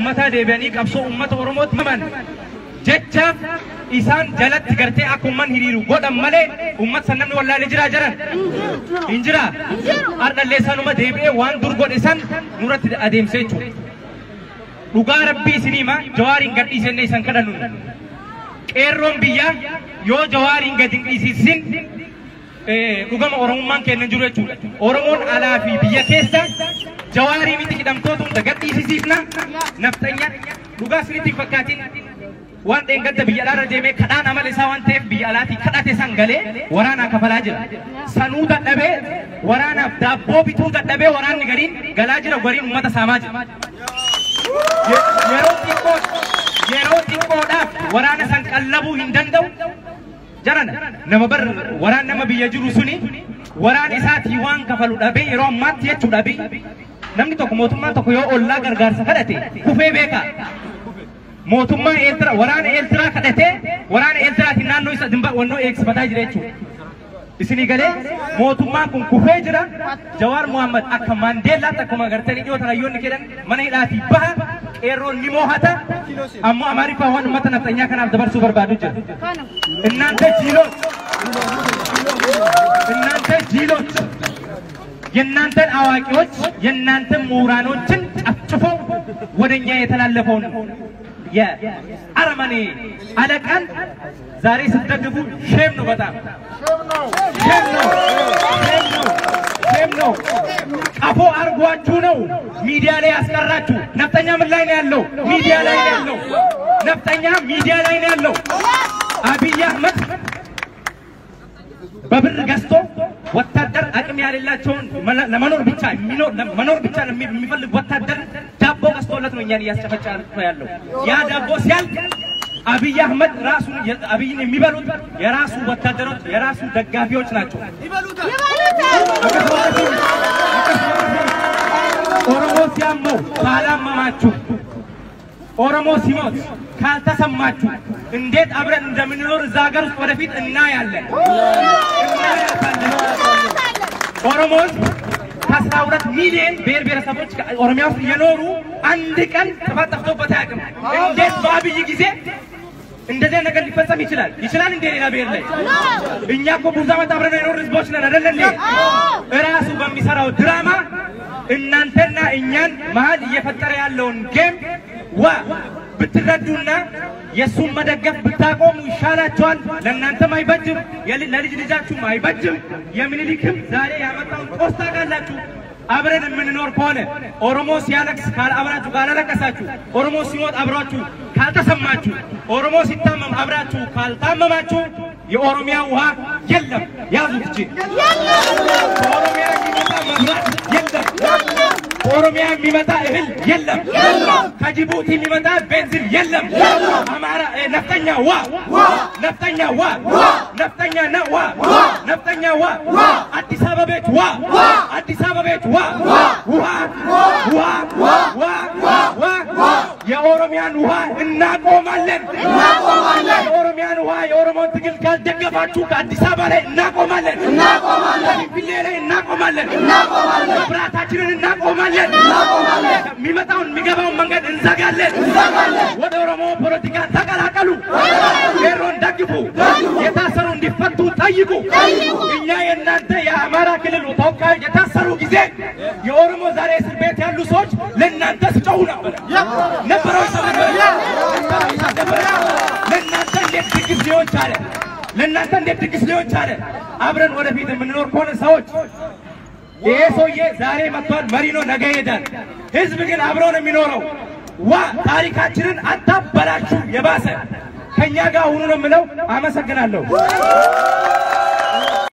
أمتها ديباني كابسو أمة ورموت ممن جتشاف إنسان جلت تقرتي أكو من هيرو قد أمالي أمة سنن ولا نجرا جرن إنجرا أرنا لسانو ما ديبه وان درغون إنسان نورت أديم سيچو لغا ربي سنيما جوارين قد إسن إسان كدنون إيرون بيا يو جوارين قد إسن لغا ما أورمان كنن جورة چو أورمون على في بيا كيسا جواري ميتي كدام تودون دقت إسيسنا نفتنيا لغا سنتي فكاتين وان دنگت بيالا رجيمه خدان عمل سوان تيف بيالاتي خداته سانغله ورانا كفلاجر سنودا دبه ورانا دابو بيتودا دبه وران نغرين غلاجر غرين امه سماج يروتيكو دا ورانا سانقلبو هندندو جرنا نمبر وران نم بيجرو سني وران اساتي وان كفلو دبه يرو مات يچو دبه نمني تو موتما تو يو اولا غرغار سكدته كوفي بيكا موتما إلترا وران إلترا كده وران إلترا تنان نويس دمبا ونو إكس بتاعي جريتشو إسني قاله موتما كم كوفيجرا جوار محمد أكمان ديلا تكما غرتني جو ترى يون كيران من إلى تيبها إيرون نموهاتا أمو أماري فاوان متنا تانيا كنا دبر سوبر بادوجا إنان تجيلو ينان تن أواكيوش ينان تن مورانوچن أشوفو ودنيا يتلالفون يا أرماني على كان زاري ستدقفو شيم نو بتا شيم نو أبو أرغواتشو نو ميديا لي أسكراتشو نفتنيا من لاين يالو ميديا لاين يالو نفتنيا ميديا لاين يالو أبي أحمد ببر غاستو وتادر أكمل الله تون لمنور بيتشا منور بيتشا ميفل وتادر دابو غاستو لاتنو يعني ياسفچار يالو يا دابو سيال أبي أحمد راسو أبي ميبلوت يا راسو وتادروت يا راسو دغافيوچ ناچو يبلوتا ኦሮሞ ሲያሙ ካላመማችሁ ኦሮሞ ሲሞት ካልተሰማችሁ እንዴት አብረን እንደምንኖር እዛ ሀገር ውስጥ ወደፊት እናያለን ኦሮሞስ ከ12 ሚሊዮን ብሔር ብሔረሰቦች ኦሮሚያ ውስጥ የኖሩ አንድ ቀን ተፋጠፍቶበት አያውቅም እንዴት በአብይ ጊዜ እንደዚህ ነገር ሊፈጸም ይችላል እንደ ሌላ ብሔር ላይ እኛ እኮ ብዙ ዓመት አብረን የኖር ህዝቦች ነን አይደል እራሱ በሚሰራው ድራማ እናንተና እኛን መሀል እየፈጠረ ያለውን ጌም ብትረዱና የሱን መደገፍ ብታቆሙ ይሻላችኋል ለእናንተም አይበጅም ለልጅ ልጃችሁም አይበጅም የምንሊክም ዛሬ ያመጣውን ጦስታ ጋላችሁ አብረን የምንኖር ከሆነ ኦሮሞ ሲያለቅስ አብራችሁ ካላለቀሳችሁ ኦሮሞ ሲሞት አብራችሁ ካልተሰማችሁ ኦሮሞ ሲታመም አብራችሁ ካልታመማችሁ የኦሮሚያ ውሃ የለም ያዙት እጂ ኦሮሚያ የሚመጣ መብራት የለም ኦሮሚያ የሚመጣ እህል የለም ከጅቡቲ የሚመጣ ቤንዚን የለም አማራ ነፍጠኛ አዲስ አበባ ቤት የኦሮሚያን ውሃ እናቆማለን የኦሮሚያን ውሃ የኦሮሞን ትግል ካልደገፋችሁ ከአዲስ አበባ ላይ እናቆማለን ፊሌ ላይ እናቆማለን መብራታችንን እናቆማለን የሚመጣውን የሚገባውን መንገድ እንዘጋለን ወደ ኦሮሞ ፖለቲካ ተቀላቀሉ ሄሮን ደግፉ የታሰሩ እንዲፈቱ ጠይቁ እኛ የእናንተ የአማራ ክልል ተወካዮች የታሰሩ ጊዜ የኦሮሞ ዛሬ እስር ቤት ያሉ ሰዎች ለእናንተ ሲጮሁ ነበረው ለእናንተ እንዴት ድግስ ሊሆን ቻለ አብረን ወደፊት የምንኖር ከሆነ ሰዎች ይሄ ሰውዬ ዛሬ መጥቷል መሪ ነው ነገ ይሄዳል ህዝብ ግን አብሮ ነው የሚኖረው ታሪካችንን አታበላሹ የባሰ ከኛ ጋር ሁኑ ነው የምለው አመሰግናለሁ